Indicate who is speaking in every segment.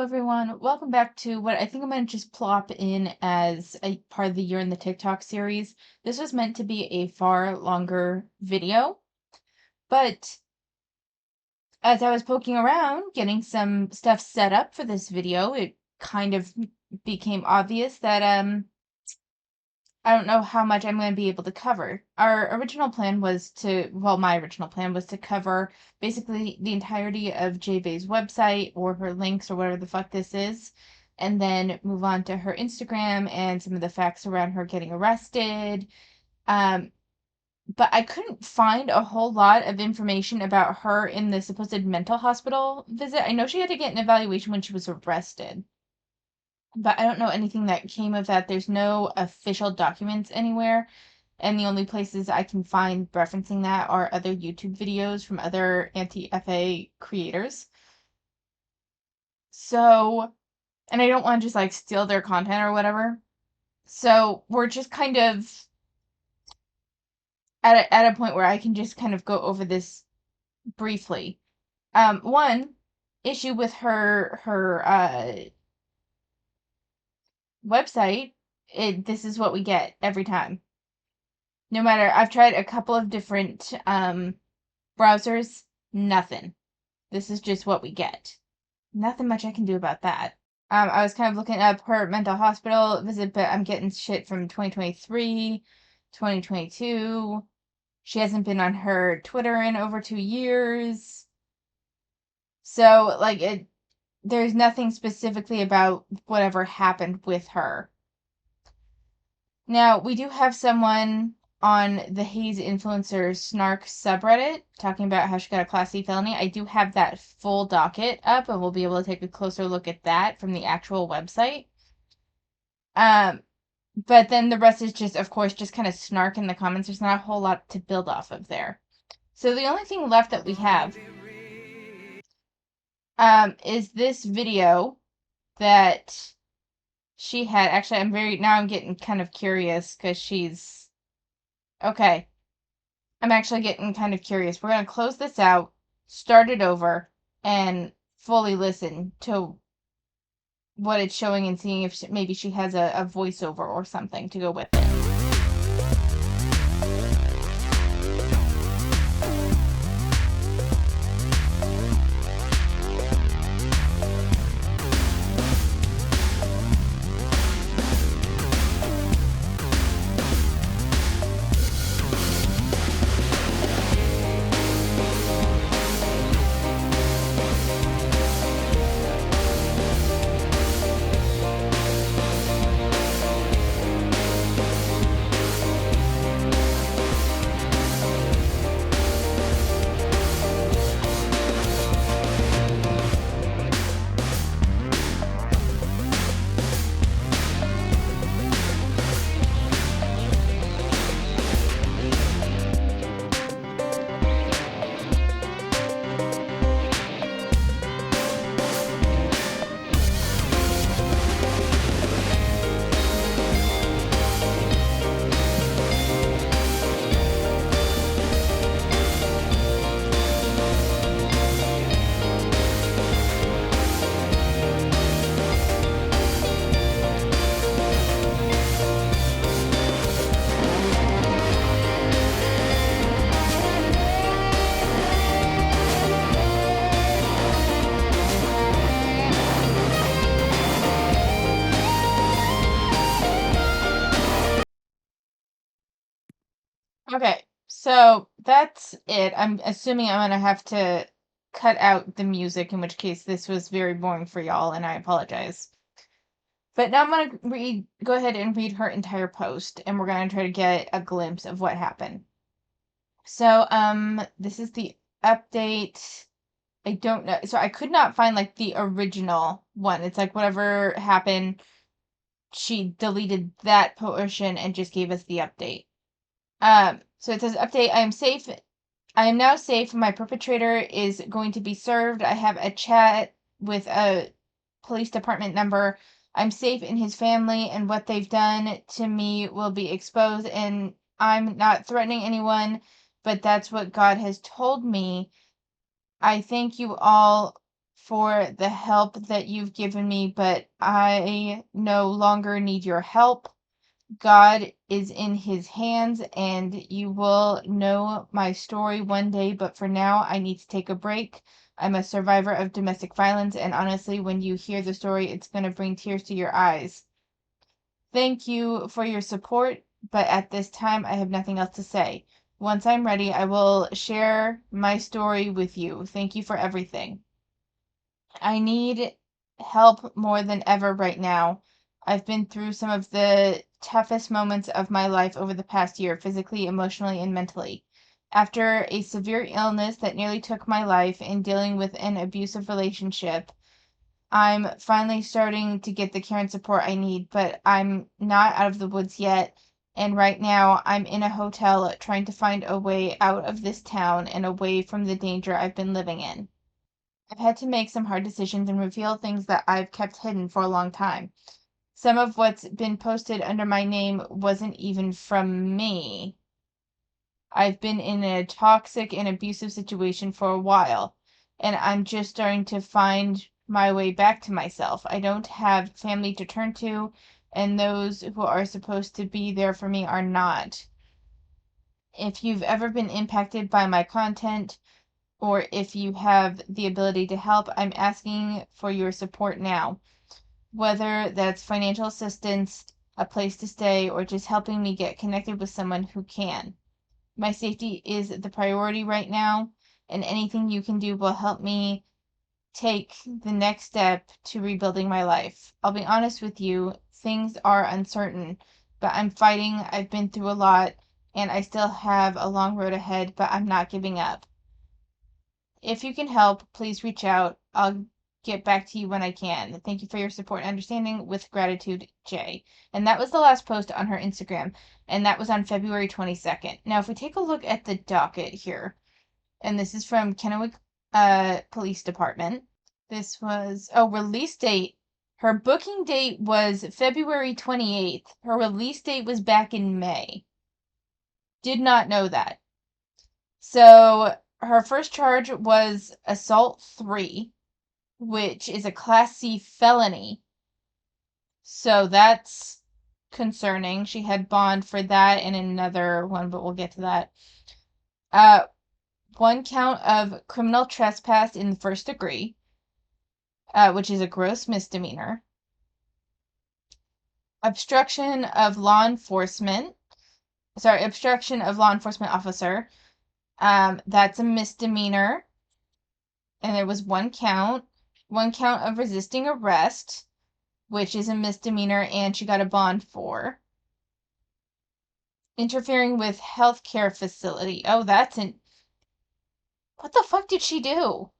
Speaker 1: everyone. Welcome back to what I think I'm going to just plop in as a part of the Year in the TikTok series. This was meant to be a far longer video, but as I was poking around, getting some stuff set up for this video, it kind of became obvious that I don't know how much I'm going to be able to cover. Our original plan was my original plan was to cover basically the entirety of JaeBae's website or her links or whatever the fuck this is, and then move on to her Instagram and some of the facts around her getting arrested. Um, but I couldn't find a whole lot of information about her in the supposed mental hospital visit. I know she had to get an evaluation when she was arrested, but I don't know anything that came of that. There's no official documents anywhere, and the only places I can find referencing that are other YouTube videos from other anti-FA creators. So, and I don't want to just like steal their content or whatever. So we're just kind of at a point where I can just kind of go over this briefly. One issue with her website, this is what we get every time. No matter, I've tried a couple of different browsers, nothing. This is just what we get. Nothing much I can do about that. I was kind of looking up her mental hospital visit, but I'm getting shit from 2023, 2022. She hasn't been on her Twitter in over 2 years. So, like, there's nothing specifically about whatever happened with her. Now, we do have someone on the Haze Influencer Snark subreddit talking about how she got a Class C felony. I do have that full docket up, and we'll be able to take a closer look at that from the actual website. But then the rest is just, of course, just kind of snark in the comments. There's not a whole lot to build off of there. So the only thing left that we have is this video that she had. Actually, I'm getting kind of curious because she's okay. I'm actually getting kind of curious. We're going to close this out, start it over, and fully listen to what it's showing and seeing if maybe she has a voiceover or something to go with it. Okay, so that's it. I'm assuming I'm gonna have to cut out the music, in which case this was very boring for y'all, and I apologize. But now I'm gonna go ahead and read her entire post, and we're gonna try to get a glimpse of what happened. So, this is the update. I don't know. So I could not find like the original one. It's like whatever happened, she deleted that portion and just gave us the update. So it says update, I am safe. I am now safe. My perpetrator is going to be served. I have a chat with a police department number. I'm safe in his family, and what they've done to me will be exposed, and I'm not threatening anyone, but that's what God has told me. I thank you all for the help that you've given me, but I no longer need your help. God is in his hands, and you will know my story one day, but for now, I need to take a break. I'm a survivor of domestic violence, and honestly, when you hear the story, it's going to bring tears to your eyes. Thank you for your support, but at this time, I have nothing else to say. Once I'm ready, I will share my story with you. Thank you for everything. I need help more than ever right now. I've been through some of the toughest moments of my life over the past year, physically, emotionally, and mentally. After a severe illness that nearly took my life and dealing with an abusive relationship, I'm finally starting to get the care and support I need, but I'm not out of the woods yet. And right now, I'm in a hotel trying to find a way out of this town and away from the danger I've been living in. I've had to make some hard decisions and reveal things that I've kept hidden for a long time. Some of what's been posted under my name wasn't even from me. I've been in a toxic and abusive situation for a while, and I'm just starting to find my way back to myself. I don't have family to turn to, and those who are supposed to be there for me are not. If you've ever been impacted by my content, or if you have the ability to help, I'm asking for your support now. Whether that's financial assistance, a place to stay, or just helping me get connected with someone who can. My safety is the priority right now, and anything you can do will help me take the next step to rebuilding my life. I'll be honest with you, things are uncertain, but I'm fighting. I've been through a lot, and I still have a long road ahead, but I'm not giving up. If you can help, please reach out. I'll get back to you when I can. Thank you for your support and understanding. With gratitude, Jay. And that was the last post on her Instagram, and that was on February 22nd. Now, if we take a look at the docket here, and this is from Kennewick Police Department. This was, release date. Her booking date was February 28th. Her release date was back in May. Did not know that. So her first charge was assault 3, which is a Class C felony. So that's concerning. She had bond for that and another one, but we'll get to that. One count of criminal trespass in the first degree, which is a gross misdemeanor. Obstruction of law enforcement officer. That's a misdemeanor, and there was one count. One count of resisting arrest, which is a misdemeanor, and she got a bond for. Interfering with healthcare facility. Oh, that's an... What the fuck did she do?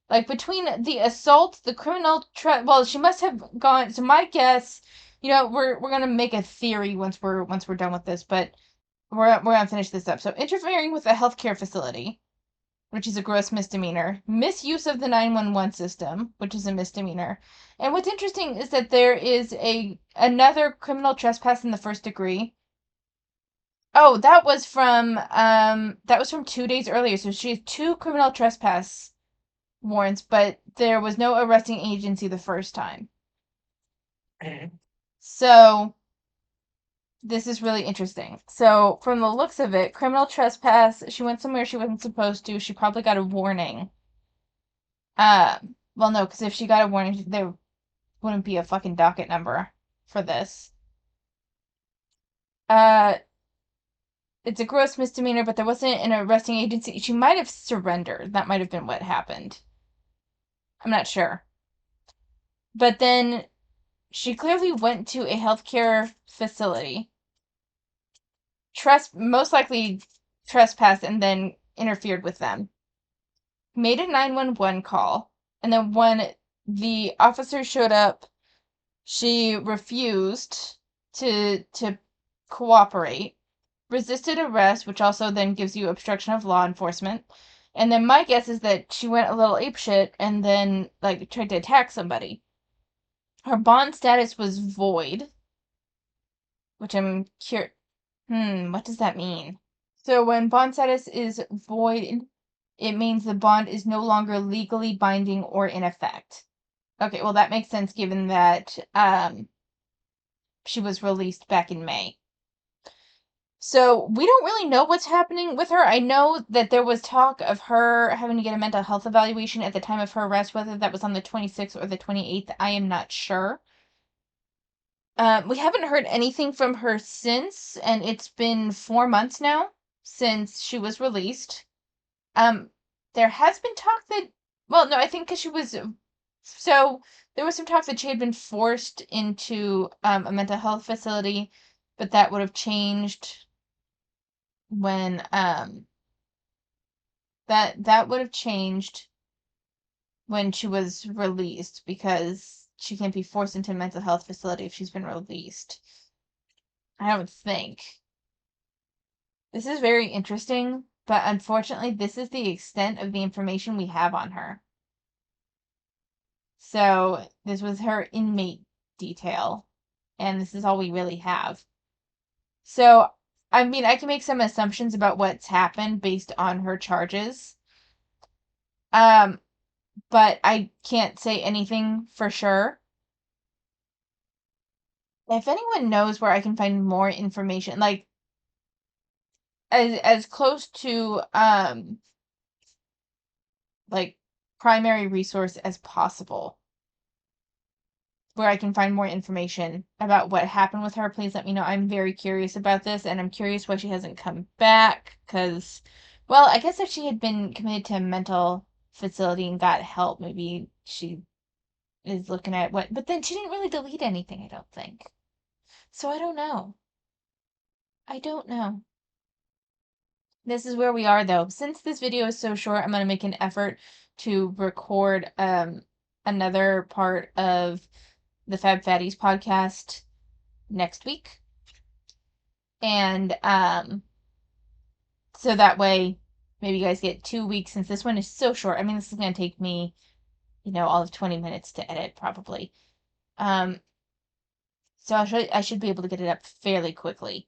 Speaker 1: Like, between the assault, the criminal... well, she must have gone... So my guess... we're gonna make a theory once we're done with this, but we're gonna finish this up. So, interfering with a healthcare facility, which is a gross misdemeanor. Misuse of the 911 system, which is a misdemeanor. And what's interesting is that there is another criminal trespass in the first degree. Oh, that was from 2 days earlier. So she has 2 criminal trespass warrants, but there was no arresting agency the first time. So this is really interesting. So from the looks of it, criminal trespass, she went somewhere she wasn't supposed to. She probably got a warning. Well, no, because if she got a warning, there wouldn't be a fucking docket number for this. It's a gross misdemeanor, but there wasn't an arresting agency. She might have surrendered. That might have been what happened. I'm not sure. But then she clearly went to a healthcare facility, most likely trespassed, and then interfered with them. Made a 911 call, and then when the officer showed up, she refused to cooperate, resisted arrest, which also then gives you obstruction of law enforcement. And then my guess is that she went a little apeshit and then tried to attack somebody. Her bond status was void, which I'm curious. What does that mean? So when bond status is void, it means the bond is no longer legally binding or in effect. Okay, well, that makes sense given that she was released back in May. So we don't really know what's happening with her. I know that there was talk of her having to get a mental health evaluation at the time of her arrest, whether that was on the 26th or the 28th, I am not sure. We haven't heard anything from her since, and it's been 4 months now since she was released. There has been talk that, well, no, I think because she was, so there was some talk that she had been forced into a mental health facility, but that would have changed when that would have changed when she was released because she can't be forced into a mental health facility if she's been released. I don't think. This is very interesting, but unfortunately, this is the extent of the information we have on her. So, this was her inmate detail, and this is all we really have. So, I mean, I can make some assumptions about what's happened based on her charges. Um, but I can't say anything for sure. If anyone knows where I can find more information, like as close to like primary resource as possible where I can find more information about what happened with her, please let me know. I'm very curious about this, and I'm curious why she hasn't come back. Because, well, I guess if she had been committed to a mental facility and got help, maybe she is looking at what. But then she didn't really delete anything, I don't think. So I don't know. I don't know. This is where we are, though. Since this video is so short, I'm going to make an effort to record another part of the Fab Fatties podcast next week. And so that way maybe you guys get 2 weeks since this one is so short. I mean, this is going to take me, all of 20 minutes to edit probably. So I should be able to get it up fairly quickly.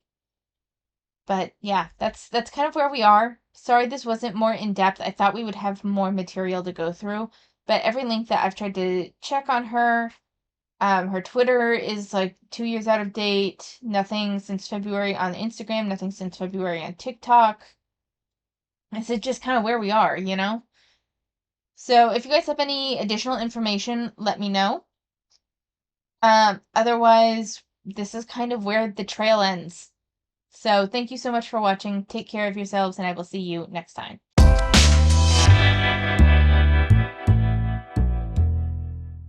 Speaker 1: But yeah, that's kind of where we are. Sorry this wasn't more in depth. I thought we would have more material to go through, but every link that I've tried to check on her, her Twitter is like 2 years out of date. Nothing since February on Instagram, nothing since February on TikTok. This is just kind of where we are, So if you guys have any additional information, let me know. Otherwise, this is kind of where the trail ends. So thank you so much for watching. Take care of yourselves, and I will see you next time.